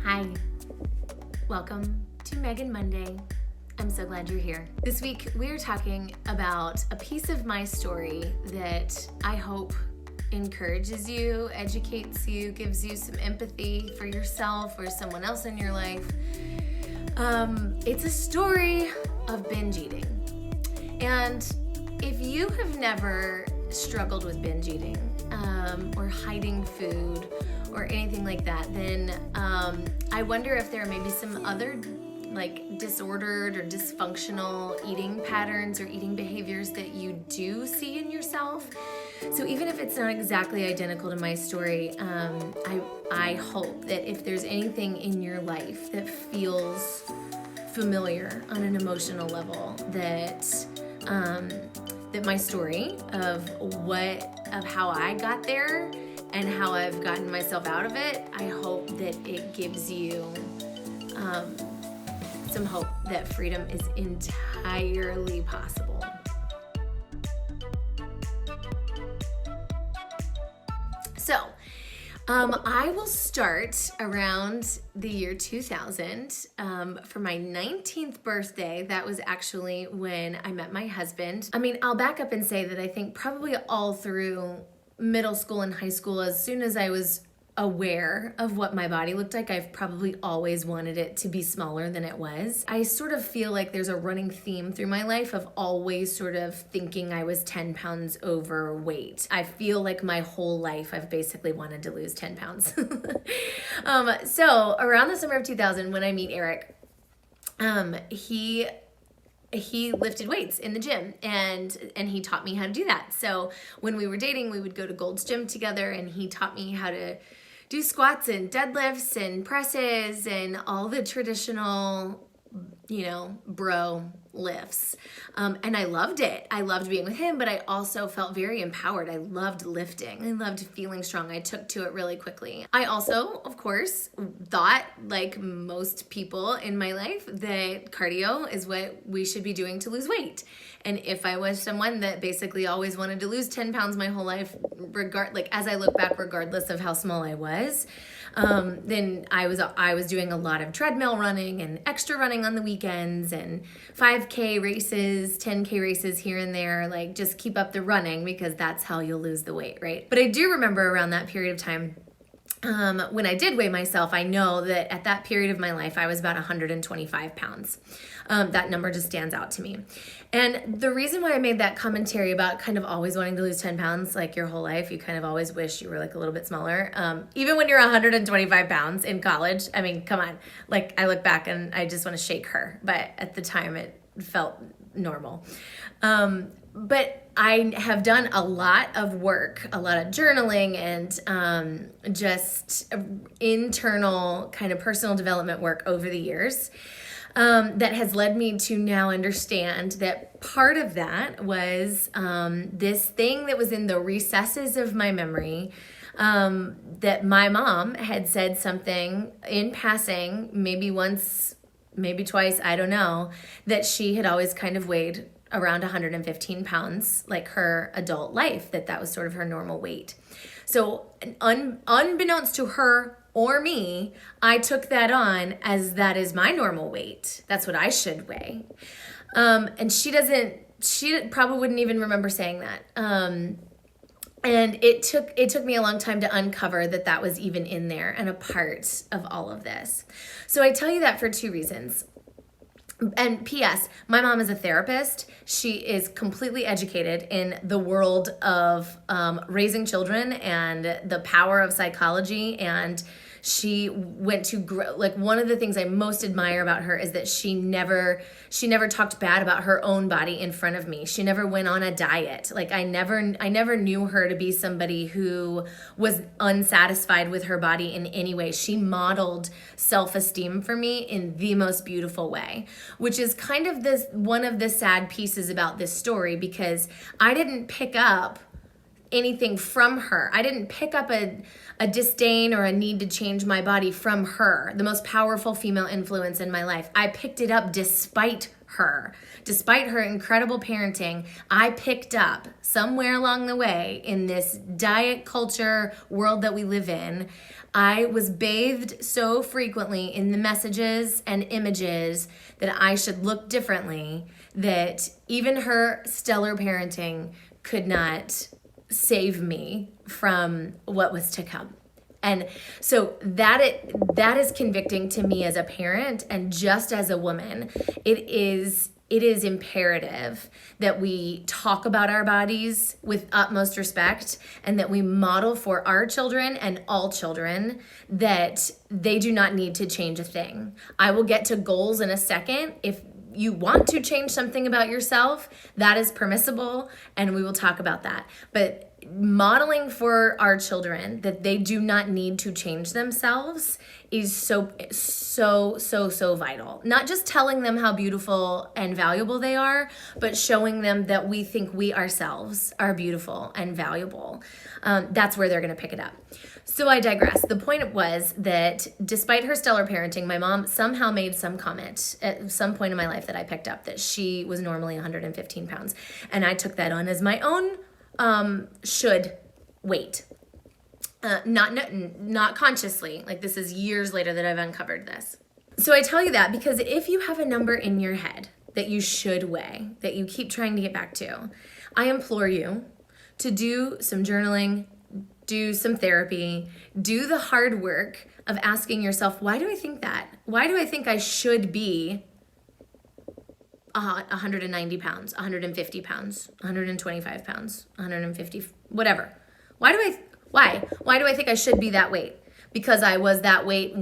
Hi, welcome to Meghan Monday. I'm so glad you're here. This week we're talking about a piece of my story that I hope encourages you, educates you, gives you some empathy for yourself or someone else in your life. It's a story of binge eating. And if you have never struggled with binge eating or hiding food or anything like that, then I wonder if there are maybe some other like disordered or dysfunctional eating patterns or eating behaviors that you do see in yourself. So even if it's not exactly identical to my story, I hope that if there's anything in your life that feels familiar on an emotional level, that my story of how I got there and how I've gotten myself out of it, I hope that it gives you some hope that freedom is entirely possible. So, I will start around the year 2000. For my 19th birthday, that was actually when I met my husband. I mean, I'll back up and say that I think probably all through middle school and high school, as soon as I was aware of what my body looked like, I've probably always wanted it to be smaller than it was. I sort of feel like there's a running theme through my life of always sort of thinking I was 10 pounds overweight. I feel like my whole life I've basically wanted to lose 10 pounds. So around the summer of 2000, when I meet Eric, he lifted weights in the gym and he taught me how to do that. So when we were dating, we would go to Gold's Gym together and he taught me how to do squats and deadlifts and presses and all the traditional, bro lifts. And I loved it. I loved being with him, but I also felt very empowered. I loved lifting. I loved feeling strong. I took to it really quickly. I also, of course, thought, like most people in my life, that cardio is what we should be doing to lose weight. And if I was someone that basically always wanted to lose 10 pounds my whole life, as I look back, regardless of how small I was, then I was doing a lot of treadmill running and extra running on the weekends and 5K races, 10K races here and there, like just keep up the running because that's how you'll lose the weight, right? But I do remember around that period of time, when I did weigh myself, I know that at that period of my life, I was about 125 pounds. That number just stands out to me. And the reason why I made that commentary about kind of always wanting to lose 10 pounds, like your whole life, you kind of always wish you were like a little bit smaller. Even when you're 125 pounds in college, I mean, come on. Like I look back and I just want to shake her. But at the time it felt normal. But I have done a lot of work, a lot of journaling and just internal kind of personal development work over the years that has led me to now understand that part of that was this thing that was in the recesses of my memory that my mom had said something in passing, maybe once, maybe twice, I don't know, that she had always kind of weighed around 115 pounds, like her adult life, that was sort of her normal weight. So unbeknownst to her or me, I took that on as that is my normal weight. That's what I should weigh. And she probably wouldn't even remember saying that. And it took me a long time to uncover that was even in there and a part of all of this. So I tell you that for two reasons. And P.S., my mom is a therapist. She is completely educated in the world of raising children and the power of psychology. And she went to one of the things I most admire about her is that she never talked bad about her own body in front of me. She never went on a diet. Like I never knew her to be somebody who was unsatisfied with her body in any way. She modeled self-esteem for me in the most beautiful way, which is kind of one of the sad pieces about this story, because I didn't pick up anything from her. I didn't pick up a disdain or a need to change my body from her, the most powerful female influence in my life. I picked it up despite her. Despite her incredible parenting, I picked up somewhere along the way in this diet culture world that we live in, I was bathed so frequently in the messages and images that I should look differently, that even her stellar parenting could not save me from what was to come. And so that is convicting to me as a parent, and just as a woman, it is imperative that we talk about our bodies with utmost respect, and that we model for our children and all children that they do not need to change a thing. I will get to goals in a second. If you want to change something about yourself, that is permissible, and we will talk about that. But modeling for our children that they do not need to change themselves is so vital. Not just telling them how beautiful and valuable they are, but showing them that we think we ourselves are beautiful and valuable. That's where they're going to pick it up. So I digress. The point was that despite her stellar parenting, my mom somehow made some comment at some point in my life that I picked up that she was normally 115 pounds. And I took that on as my own should weight. Not consciously. Like, this is years later that I've uncovered this. So I tell you that because if you have a number in your head that you should weigh, that you keep trying to get back to, I implore you to do some journaling, do some therapy, do the hard work of asking yourself, why do I think that? Why do I think I should be 190 pounds, 150 pounds, 125 pounds, 150, whatever. Why do I think I should be that weight? Because I was that weight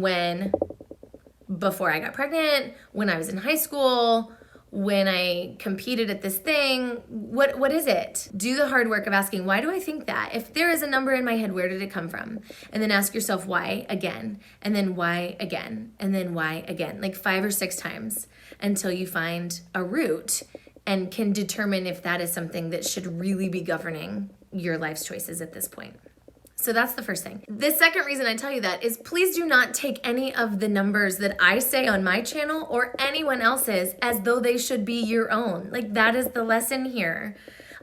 before I got pregnant, when I was in high school, when I competed at this thing. What is it? Do the hard work of asking, why do I think that? If there is a number in my head, where did it come from? And then ask yourself why again, and then why again, and then why again, like 5 or 6 times until you find a root and can determine if that is something that should really be governing your life's choices at this point. So that's the first thing. The second reason I tell you that is please do not take any of the numbers that I say on my channel or anyone else's as though they should be your own. Like, that is the lesson here.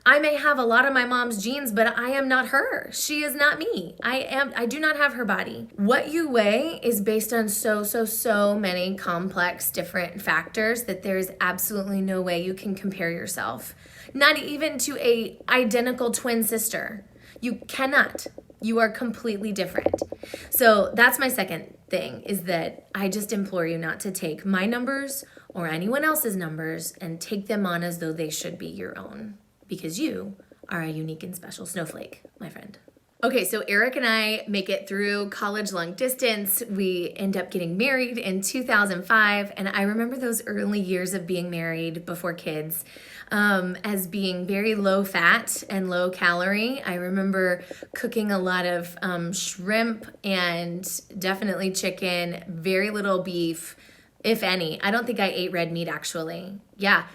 I may have a lot of my mom's genes, but I am not her. She is not me. I do not have her body. What you weigh is based on so many complex different factors that there is absolutely no way you can compare yourself. Not even to a identical twin sister. You cannot. You are completely different. So that's my second thing, is that I just implore you not to take my numbers or anyone else's numbers and take them on as though they should be your own, because you are a unique and special snowflake, my friend. Okay, so Eric and I make it through college long distance. We end up getting married in 2005, and I remember those early years of being married before kids as being very low fat and low calorie. I remember cooking a lot of shrimp and definitely chicken, very little beef, if any. I don't think I ate red meat, actually. Yeah,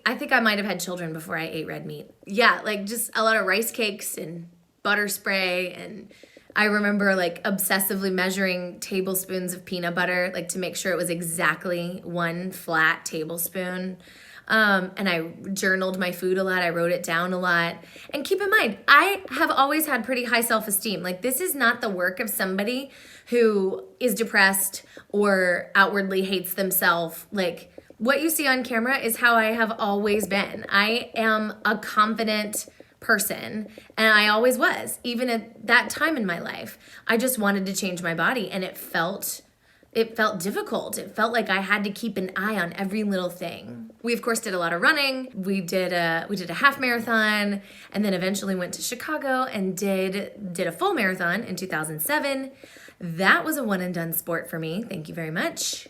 I think I might have had children before I ate red meat. Yeah, like just a lot of rice cakes and butter spray, and I remember like obsessively measuring tablespoons of peanut butter, like to make sure it was exactly 1 flat tablespoon. And I journaled my food a lot. I wrote it down a lot. And keep in mind, I have always had pretty high self-esteem. Like, this is not the work of somebody who is depressed or outwardly hates themselves. Like, what you see on camera is how I have always been. I am a confident person, and I always was, even at that time in my life. I just wanted to change my body, and it felt difficult. It felt like I had to keep an eye on every little thing. We of course did a lot of running. We did a half marathon, and then eventually went to Chicago and did a full marathon in 2007. That was a one and done sport for me. Thank you very much.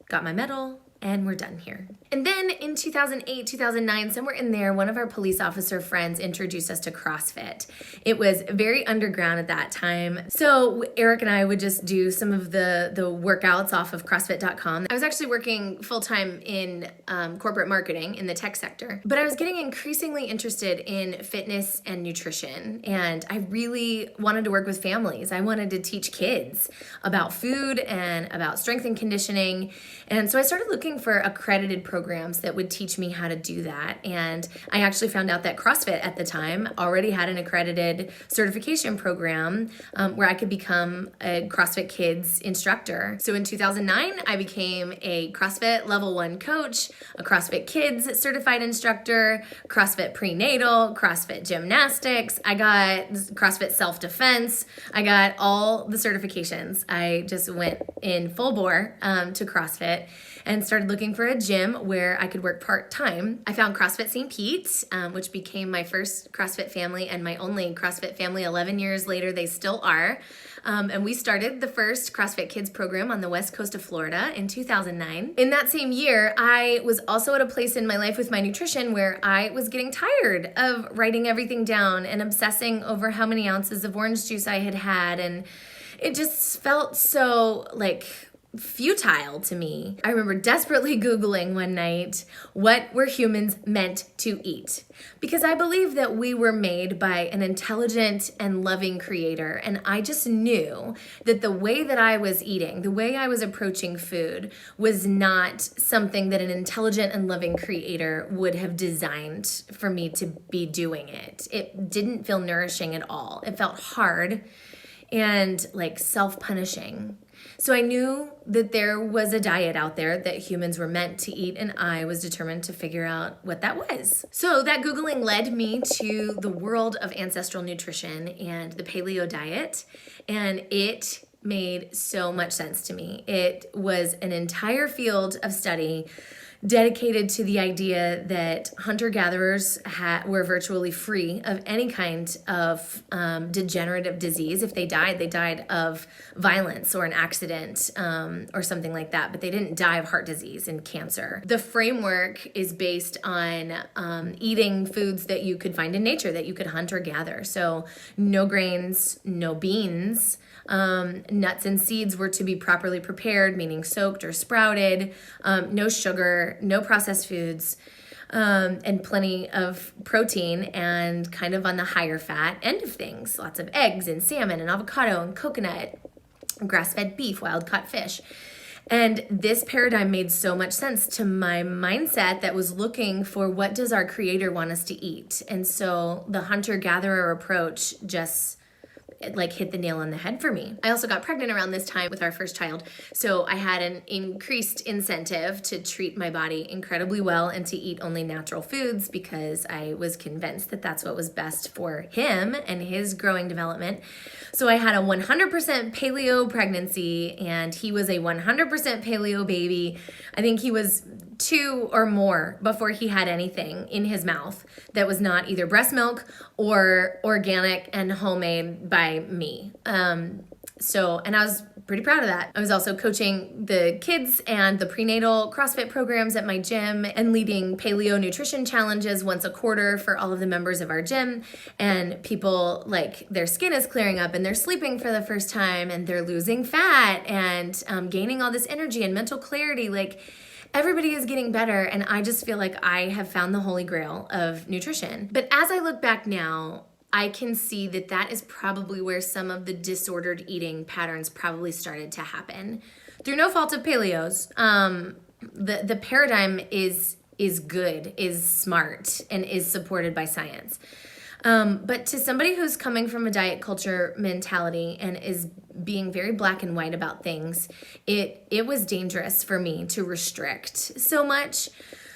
Got my medal. And we're done here. And then in 2008, 2009, somewhere in there, one of our police officer friends introduced us to CrossFit. It was very underground at that time. So Eric and I would just do some of the workouts off of CrossFit.com. I was actually working full-time in corporate marketing in the tech sector, but I was getting increasingly interested in fitness and nutrition. And I really wanted to work with families. I wanted to teach kids about food and about strength and conditioning. And so I started looking looking for accredited programs that would teach me how to do that. And I actually found out that CrossFit at the time already had an accredited certification program where I could become a CrossFit Kids instructor. So in 2009, I became a CrossFit Level 1 coach, a CrossFit Kids certified instructor, CrossFit prenatal, CrossFit gymnastics. I got CrossFit self-defense. I got all the certifications. I just went in full bore to CrossFit and started looking for a gym where I could work part-time. I found CrossFit St. Pete, which became my first CrossFit family and my only CrossFit family. 11 years later, they still are. And we started the first CrossFit Kids program on the west coast of Florida in 2009. In that same year, I was also at a place in my life with my nutrition where I was getting tired of writing everything down and obsessing over how many ounces of orange juice I had had. And it just felt so futile to me. I remember desperately Googling one night, what were humans meant to eat? Because I believe that we were made by an intelligent and loving creator. And I just knew that the way that I was eating, the way I was approaching food was not something that an intelligent and loving creator would have designed for me to be doing it. It didn't feel nourishing at all. It felt hard and self-punishing. So I knew that there was a diet out there that humans were meant to eat, and I was determined to figure out what that was. So that Googling led me to the world of ancestral nutrition and the paleo diet, and it made so much sense to me. It was an entire field of study dedicated to the idea that hunter-gatherers were virtually free of any kind of degenerative disease. If they died of violence or an accident or something like that, but they didn't die of heart disease and cancer. The framework is based on eating foods that you could find in nature, that you could hunt or gather. So no grains, no beans. Nuts and seeds were to be properly prepared, meaning soaked or sprouted, no sugar, no processed foods, and plenty of protein and kind of on the higher fat end of things. Lots of eggs and salmon and avocado and coconut, grass-fed beef, wild-caught fish. And this paradigm made so much sense to my mindset that was looking for what does our creator want us to eat. And so the hunter-gatherer approach just hit the nail on the head for me. I also got pregnant around this time with our first child, so I had an increased incentive to treat my body incredibly well and to eat only natural foods because I was convinced that that's what was best for him and his growing development. So I had a 100% paleo pregnancy, and he was a 100% paleo baby. I think he was 2 or more before he had anything in his mouth that was not either breast milk or organic and homemade by me. And I was pretty proud of that. I was also coaching the kids and the prenatal CrossFit programs at my gym and leading paleo nutrition challenges once a quarter for all of the members of our gym. And people, their skin is clearing up and they're sleeping for the first time and they're losing fat and gaining all this energy and mental clarity. Everybody is getting better, and I just feel like I have found the holy grail of nutrition. But as I look back now, I can see that that is probably where some of the disordered eating patterns probably started to happen. Through no fault of paleos, the paradigm is good, is smart, and is supported by science. But to somebody who's coming from a diet culture mentality and is being very black and white about things, it was dangerous for me to restrict so much,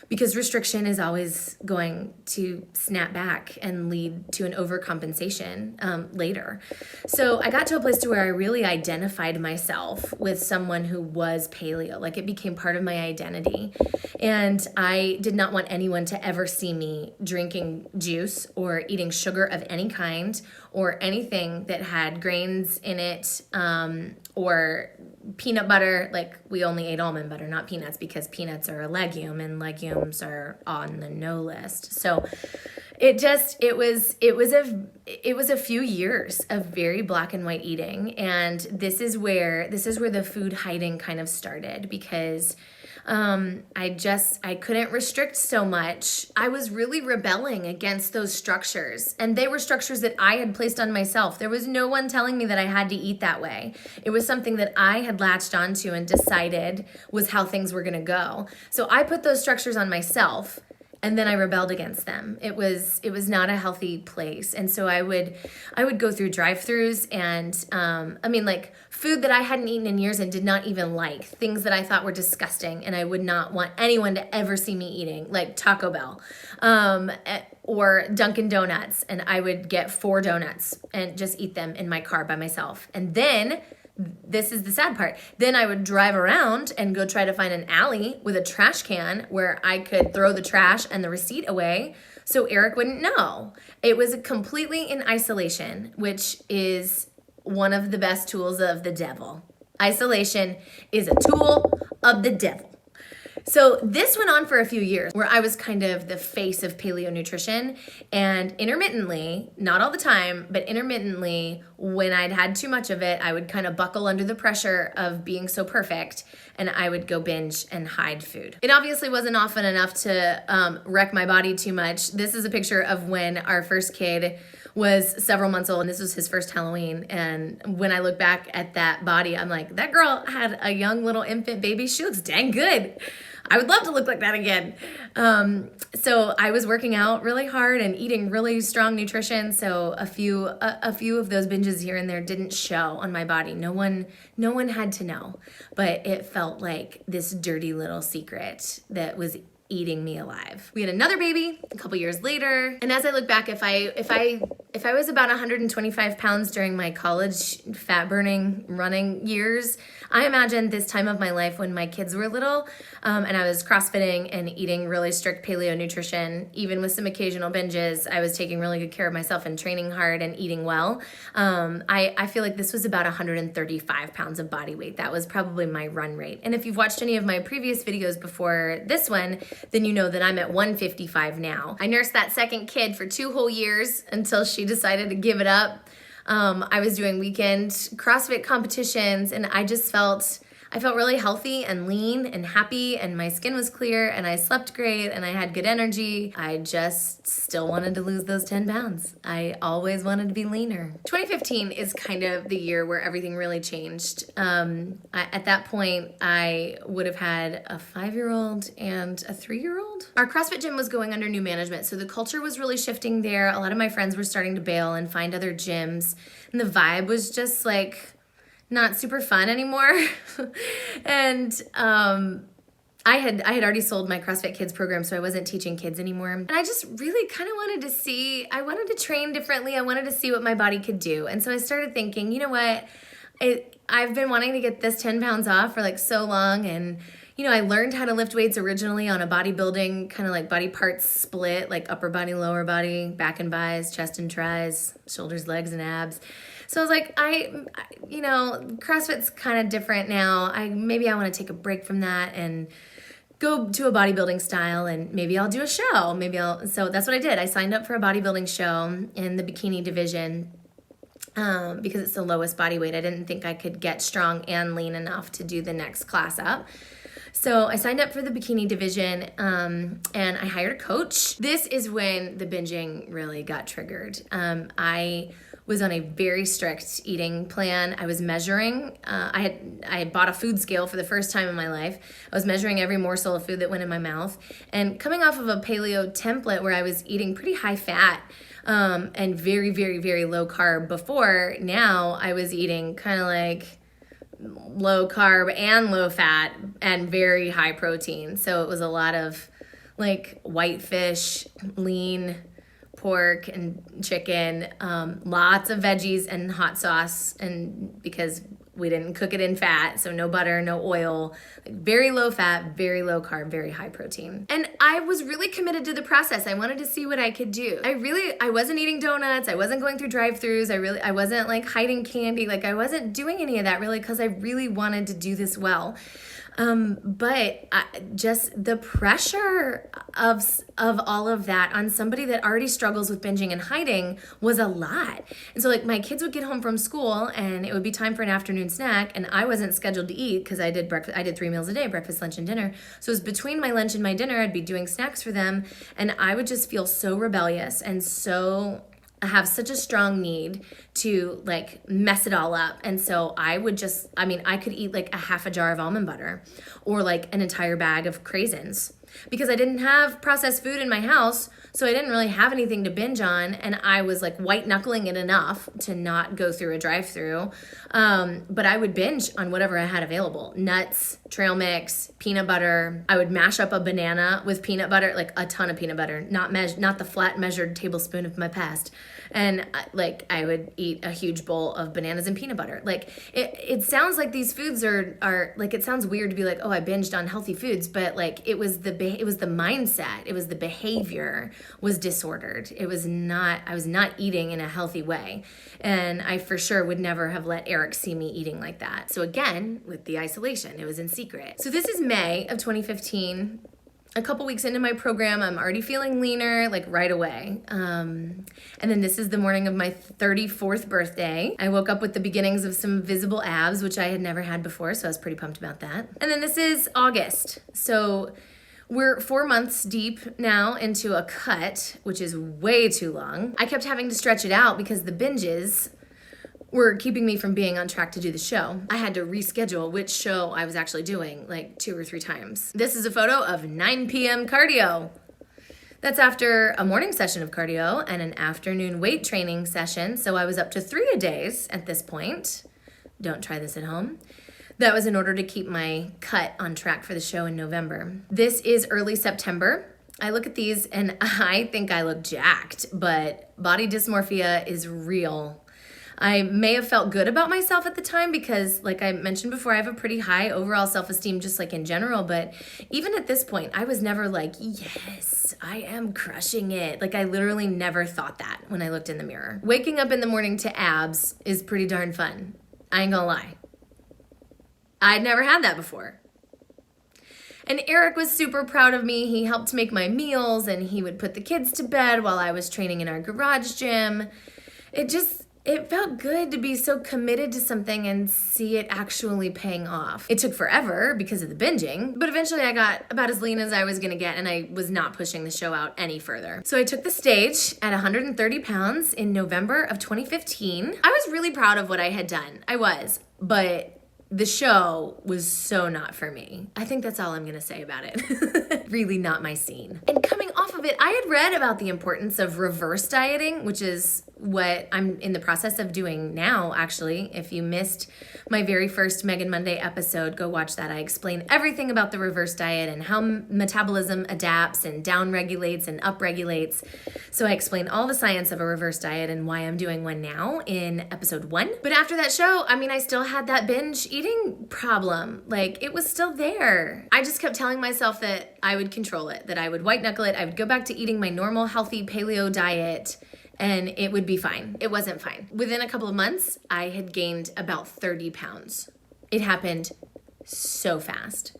because restriction is always going to snap back and lead to an overcompensation later. So I got to a place to where I really identified myself with someone who was paleo. It became part of my identity. And I did not want anyone to ever see me drinking juice or eating sugar of any kind or anything that had grains in it or peanut butter. We only ate almond butter, not peanuts, because peanuts are a legume and legumes are on the no list. So It was a few years of very black and white eating, and this is where the food hiding kind of started, because I couldn't restrict so much. I was really rebelling against those structures, and they were structures that I had placed on myself. There was no one telling me that I had to eat that way. It was something that I had latched onto and decided was how things were gonna go. So I put those structures on myself, and then I rebelled against them. It was not a healthy place. And so I would go through drive-thrus and like food that I hadn't eaten in years and did not even like, things that I thought were disgusting and I would not want anyone to ever see me eating, like Taco Bell or Dunkin' Donuts. And I would get 4 donuts and just eat them in my car by myself. And then, this is the sad part, then I would drive around and go try to find an alley with a trash can where I could throw the trash and the receipt away so Eric wouldn't know. It was completely in isolation, which is one of the best tools of the devil. Isolation is a tool of the devil. So this went on for a few years where I was kind of the face of paleo nutrition, and intermittently, not all the time, but intermittently, when I'd had too much of it, I would kind of buckle under the pressure of being so perfect, and I would go binge and hide food. It obviously wasn't often enough to wreck my body too much. This is a picture of when our first kid was several months old, and this was his first Halloween. And when I look back at that body, I'm like, that girl had a young little infant baby. She looks dang good. I would love to look like that again. So I was working out really hard and eating really strong nutrition. So a few of those binges here and there didn't show on my body. No one had to know, but it felt like this dirty little secret that was eating me alive. We had another baby a couple years later, and as I look back, if I was about 125 pounds during my college fat burning running years, I imagine this time of my life when my kids were little, and I was CrossFitting and eating really strict paleo nutrition, even with some occasional binges, I was taking really good care of myself and training hard and eating well. I feel like this was about 135 pounds of body weight. That was probably my run rate. And if you've watched any of my previous videos before this one, then you know that I'm at 155 now. I nursed that second kid for 2 whole years until she decided to give it up. I was doing weekend CrossFit competitions, and I felt really healthy and lean and happy, and my skin was clear, and I slept great, and I had good energy. I just still wanted to lose those 10 pounds. I always wanted to be leaner. 2015 is kind of the year where everything really changed. At that point, I would have had a 5-year-old and a 3-year-old. Our CrossFit gym was going under new management, so the culture was really shifting there. A lot of my friends were starting to bail and find other gyms, and the vibe was just like not super fun anymore. And I had already sold my CrossFit Kids program, so I wasn't teaching kids anymore. And I just really kind of I wanted to train differently. I wanted to see what my body could do. And so I started thinking, you know what? I've been wanting to get this 10 pounds off for like so long, and I learned how to lift weights originally on a bodybuilding kind of like body parts split, like upper body, lower body, back and bis, chest and tris, shoulders, legs, and abs. So I was like, CrossFit's kind of different now. Maybe I want to take a break from that and go to a bodybuilding style, and maybe I'll do a show. So that's what I did. I signed up for a bodybuilding show in the bikini division because it's the lowest body weight. I didn't think I could get strong and lean enough to do the next class up. So I signed up for the bikini division, and I hired a coach. This is when the binging really got triggered. I was on a very strict eating plan. I was measuring. I had bought a food scale for the first time in my life. I was measuring every morsel of food that went in my mouth. And coming off of a paleo template where I was eating pretty high fat and very, very, very low carb before, now I was eating kind of like low carb and low fat and very high protein. So it was a lot of like white fish, lean pork and chicken, lots of veggies and hot sauce, and because We didn't cook it in fat, so no butter, no oil, like very low fat, very low carb, very high protein. And I was really committed to the process. I wanted to see what I could do. I wasn't eating donuts. I wasn't going through drive-thrus. I wasn't like hiding candy. Like I wasn't doing any of that really because I really wanted to do this well. But just the pressure of all of that on somebody that already struggles with binging and hiding was a lot. And so like my kids would get home from school and it would be time for an afternoon snack, and I wasn't scheduled to eat because I did 3 meals a day, breakfast, lunch, and dinner. So it was between my lunch and my dinner, I'd be doing snacks for them, and I would just feel so rebellious and I have such a strong need to like mess it all up. And so I could eat like a half a jar of almond butter or like an entire bag of craisins because I didn't have processed food in my house. So I didn't really have anything to binge on. And I was like white knuckling it enough to not go through a drive-through. But I would binge on whatever I had available. Nuts, trail mix, peanut butter. I would mash up a banana with peanut butter, like a ton of peanut butter, not the flat measured tablespoon of my past. And like I would eat a huge bowl of bananas and peanut butter. Like it sounds like these foods are like, it sounds weird to be like, oh, I binged on healthy foods, but like it was the mindset, it was the behavior was disordered. I was not eating in a healthy way. And I for sure would never have let Eric see me eating like that. So again, with the isolation, it was in secret. So this is May of 2015. A couple weeks into my program, I'm already feeling leaner, like right away. And then this is the morning of my 34th birthday. I woke up with the beginnings of some visible abs, which I had never had before, so I was pretty pumped about that. And then this is August. So we're 4 months deep now into a cut, which is way too long. I kept having to stretch it out because the binges were keeping me from being on track to do the show. I had to reschedule which show I was actually doing like 2 or 3 times. This is a photo of 9 p.m. cardio. That's after a morning session of cardio and an afternoon weight training session. So I was up to 3 a days at this point. Don't try this at home. That was in order to keep my cut on track for the show in November. This is early September. I look at these and I think I look jacked, but body dysmorphia is real. I may have felt good about myself at the time because, like I mentioned before, I have a pretty high overall self-esteem just like in general. But even at this point, I was never like, yes, I am crushing it. Like I literally never thought that when I looked in the mirror. Waking up in the morning to abs is pretty darn fun. I ain't gonna lie. I'd never had that before. And Eric was super proud of me. He helped make my meals and he would put the kids to bed while I was training in our garage gym. It felt good to be so committed to something and see it actually paying off. It took forever because of the binging, but eventually I got about as lean as I was gonna get and I was not pushing the show out any further. So I took the stage at 130 pounds in November of 2015. I was really proud of what I had done. I was, but the show was so not for me. I think that's all I'm gonna say about it. Really not my scene. And coming off of it, I had read about the importance of reverse dieting, which is what I'm in the process of doing now, actually. If you missed my very first Meghan Monday episode, go watch that. I explain everything about the reverse diet and how metabolism adapts and down-regulates and up-regulates. So I explain all the science of a reverse diet and why I'm doing one now in episode 1. But after that show, I still had that binge eating problem. Like, it was still there. I just kept telling myself that I would control it, that I would white knuckle it, I would go back to eating my normal healthy paleo diet, and it would be fine. It wasn't fine. Within a couple of months, I had gained about 30 pounds. It happened so fast.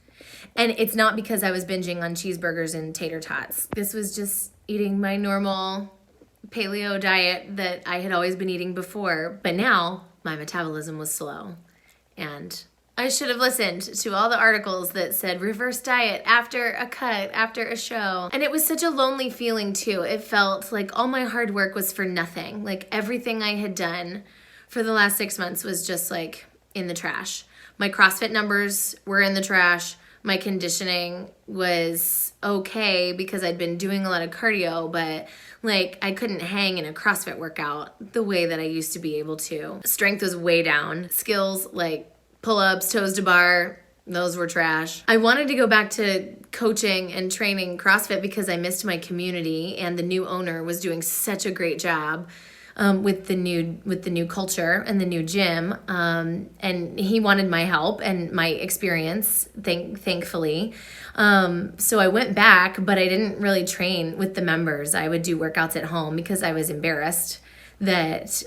And it's not because I was binging on cheeseburgers and tater tots. This was just eating my normal paleo diet that I had always been eating before. But now my metabolism was slow. And I should have listened to all the articles that said reverse diet after a cut, after a show. And it was such a lonely feeling too. It felt like all my hard work was for nothing. Like everything I had done for the last 6 months was just like in the trash. My CrossFit numbers were in the trash. My conditioning was okay because I'd been doing a lot of cardio, but like I couldn't hang in a CrossFit workout the way that I used to be able to. Strength was way down. Skills like pull-ups, toes to bar, those were trash. I wanted to go back to coaching and training CrossFit because I missed my community and the new owner was doing such a great job with the new culture and the new gym. And he wanted my help and my experience, thankfully. So I went back, but I didn't really train with the members. I would do workouts at home because I was embarrassed that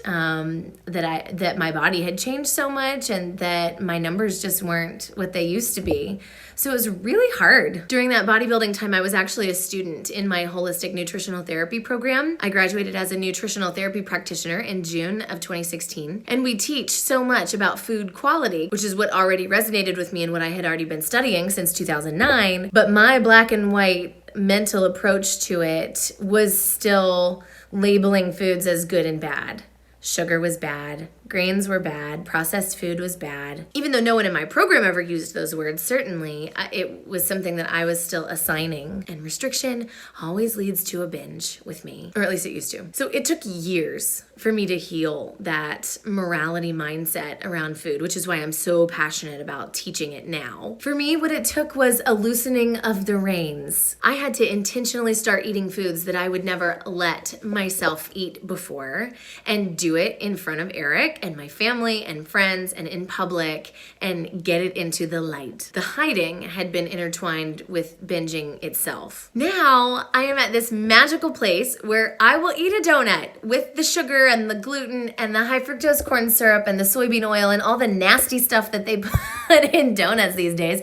my body had changed so much and that my numbers just weren't what they used to be. So it was really hard. During that bodybuilding time, I was actually a student in my holistic nutritional therapy program. I graduated as a nutritional therapy practitioner in June of 2016. And we teach so much about food quality, which is what already resonated with me and what I had already been studying since 2009. But my black and white mental approach to it was still labeling foods as good and bad. Sugar was bad, grains were bad, processed food was bad. Even though no one in my program ever used those words, certainly it was something that I was still assigning. And restriction always leads to a binge with me, or at least it used to. So it took years for me to heal that morality mindset around food, which is why I'm so passionate about teaching it now. For me, what it took was a loosening of the reins. I had to intentionally start eating foods that I would never let myself eat before and do it in front of Eric and my family and friends and in public and get it into the light. The hiding had been intertwined with binging itself. Now I am at this magical place where I will eat a donut with the sugar and the gluten and the high fructose corn syrup and the soybean oil and all the nasty stuff that they put in donuts these days.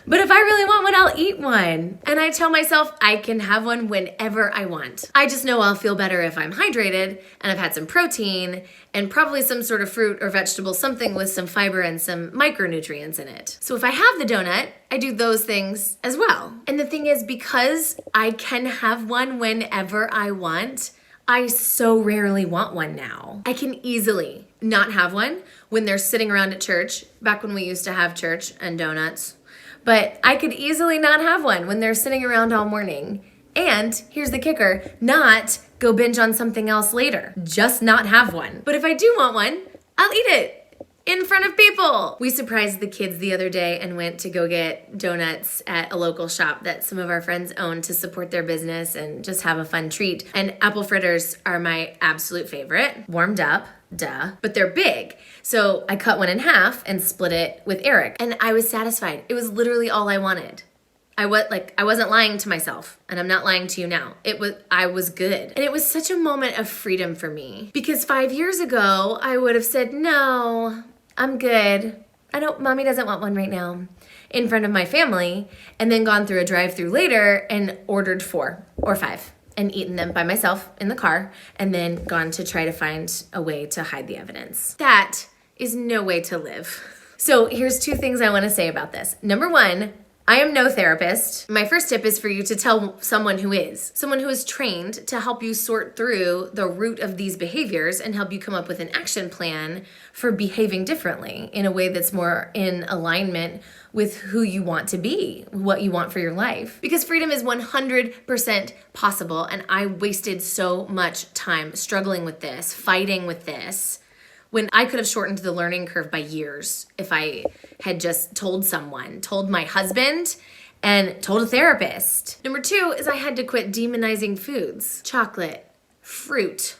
But if I really want one, I'll eat one. And I tell myself I can have one whenever I want. I just know I'll feel better if I'm hydrated and I've had some protein and probably some sort of fruit or vegetable, something with some fiber and some micronutrients in it. So if I have the donut, I do those things as well. And the thing is, because I can have one whenever I want, I so rarely want one now. I can easily not have one when they're sitting around at church, back when we used to have church and donuts. But I could easily not have one when they're sitting around all morning. And here's the kicker, not go binge on something else later. Just not have one. But if I do want one, I'll eat it in front of people. We surprised the kids the other day and went to go get donuts at a local shop that some of our friends own to support their business and just have a fun treat. And apple fritters are my absolute favorite. Warmed up. Duh, but they're big. So I cut one in half and split it with Eric, and I was satisfied. It was literally all I wanted. I wasn't lying to myself, and I'm not lying to you now. I was good. And it was such a moment of freedom for me, because 5 years ago, I would have said, no, I'm good. Mommy doesn't want one right now, in front of my family, and then gone through a drive-through later and ordered 4 or 5. And eaten them by myself in the car, and then gone to try to find a way to hide the evidence. That is no way to live. So here's 2 things I want to say about this. Number 1, I am no therapist. My first tip is for you to tell someone who is trained to help you sort through the root of these behaviors and help you come up with an action plan for behaving differently in a way that's more in alignment with who you want to be, what you want for your life. Because freedom is 100% possible, and I wasted so much time struggling with this, fighting with this, when I could have shortened the learning curve by years if I had just told my husband and told a therapist. Number 2 is I had to quit demonizing foods, chocolate, fruit,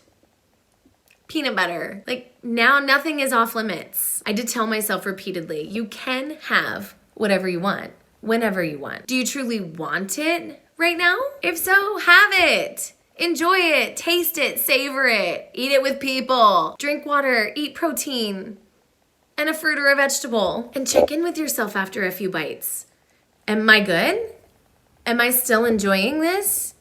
peanut butter. Now nothing is off limits. I did tell myself repeatedly, you can have whatever you want, whenever you want. Do you truly want it right now? If so, have it. Enjoy it, taste it, savor it, eat it with people, drink water, eat protein, and a fruit or a vegetable. And check in with yourself after a few bites. Am I good? Am I still enjoying this?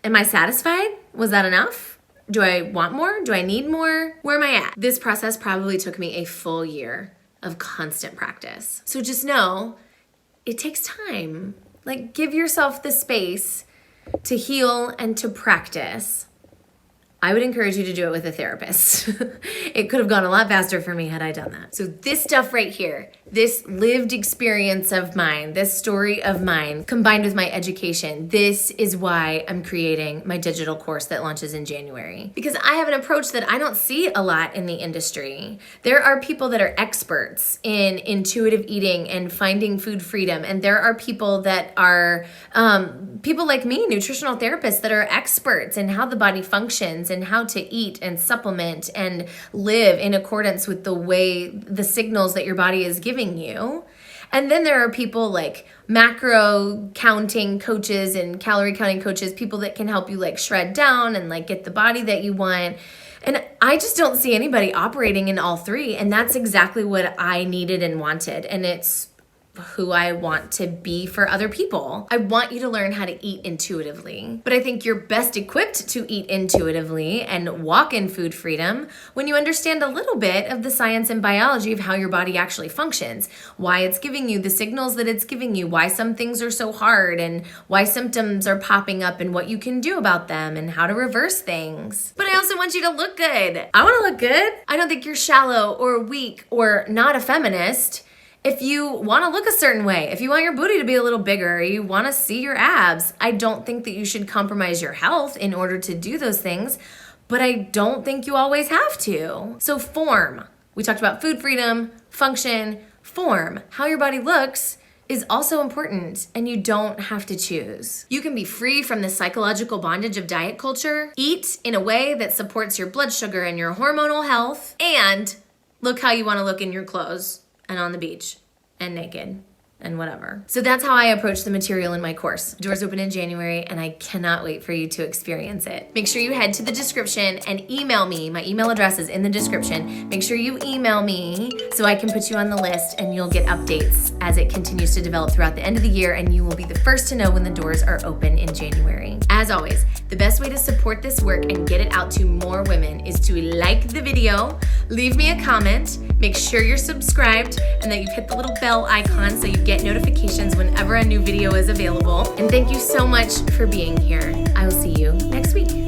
Am I satisfied? Was that enough? Do I want more? Do I need more? Where am I at? This process probably took me a full year of constant practice. So just know, it takes time. Give yourself the space to heal and to practice. I would encourage you to do it with a therapist. It could have gone a lot faster for me had I done that. So this stuff right here, this lived experience of mine, this story of mine, combined with my education, this is why I'm creating my digital course that launches in January. Because I have an approach that I don't see a lot in the industry. There are people that are experts in intuitive eating and finding food freedom. And there are people that are people like me, nutritional therapists, that are experts in how the body functions and how to eat and supplement and live in accordance with the signals that your body is giving you. And then there are people like macro counting coaches and calorie counting coaches, people that can help you like shred down and like get the body that you want. And I just don't see anybody operating in all three. And that's exactly what I needed and wanted. And it's who I want to be for other people. I want you to learn how to eat intuitively, but I think you're best equipped to eat intuitively and walk in food freedom when you understand a little bit of the science and biology of how your body actually functions, why it's giving you the signals that it's giving you, why some things are so hard and why symptoms are popping up and what you can do about them and how to reverse things. But I also want you to look good. I want to look good. I don't think you're shallow or weak or not a feminist if you want to look a certain way, if you want your booty to be a little bigger, you want to see your abs. I don't think that you should compromise your health in order to do those things, but I don't think you always have to. So form. We talked about food freedom, function, form. How your body looks is also important, and you don't have to choose. You can be free from the psychological bondage of diet culture, eat in a way that supports your blood sugar and your hormonal health, and look how you want to look in your clothes and on the beach and naked and whatever. So that's how I approach the material in my course. Doors open in January, and I cannot wait for you to experience it. Make sure you head to the description and email me. My email address is in the description. Make sure you email me so I can put you on the list, and you'll get updates as it continues to develop throughout the end of the year, and you will be the first to know when the doors are open in January. As always, the best way to support this work and get it out to more women is to like the video, leave me a comment, make sure you're subscribed, and that you've hit the little bell icon so you get notifications whenever a new video is available. And thank you so much for being here. I will see you next week.